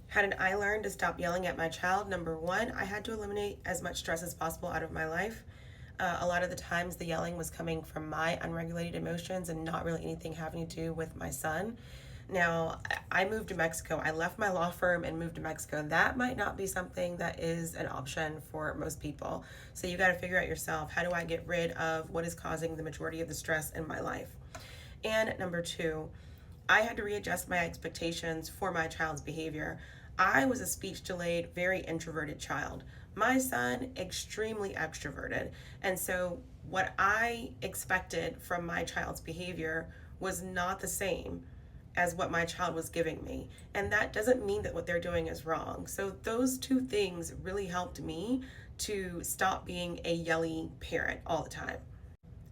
How did I learn to stop yelling at my child? Number one, I had to eliminate as much stress as possible out of my life. A lot of the times, the yelling was coming from my unregulated emotions and not really anything having to do with my son. Now, I moved to Mexico. I left my law firm and moved to Mexico. That might not be something that is an option for most people. So, you got to figure out yourself, how do I get rid of what is causing the majority of the stress in my life? And number two, I had to readjust my expectations for my child's behavior. I was a speech delayed, very introverted child. My son, extremely extroverted. And so, what I expected from my child's behavior was not the same as what my child was giving me. And that doesn't mean that what they're doing is wrong. So, those two things really helped me to stop being a yelly parent all the time.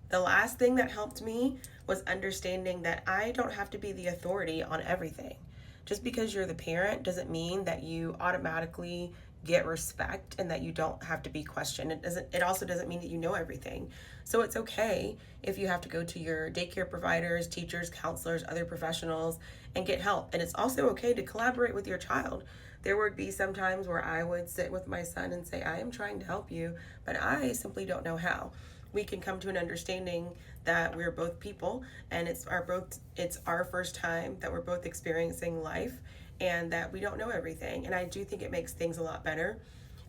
The last thing that helped me was understanding that I don't have to be the authority on everything. Just because you're the parent doesn't mean that you automatically get respect and that you don't have to be questioned. It also doesn't mean that you know everything. So it's okay if you have to go to your daycare providers, teachers, counselors, other professionals and get help. And it's also okay to collaborate with your child. There would be some times where I would sit with my son and say, I am trying to help you, but I simply don't know how. We can come to an understanding that we're both people and it's our first time that we're both experiencing life and that we don't know everything. And I do think it makes things a lot better.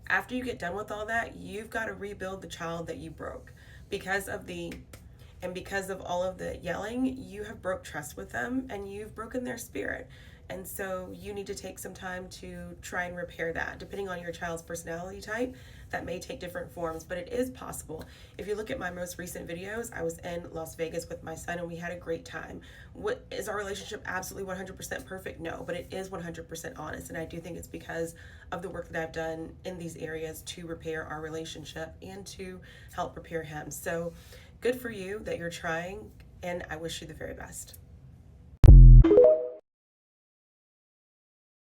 After you get done with all that, you've got to rebuild the child that you broke. Because of all of the yelling, you have broke trust with them and you've broken their spirit. And so you need to take some time to try and repair that. Depending on your child's personality type, that may take different forms, but it is possible. If you look at my most recent videos, I was in Las Vegas with my son and we had a great time. Is our relationship absolutely 100% perfect? No, but it is 100% honest. And I do think it's because of the work that I've done in these areas to repair our relationship and to help prepare him. So good for you that you're trying, and I wish you the very best.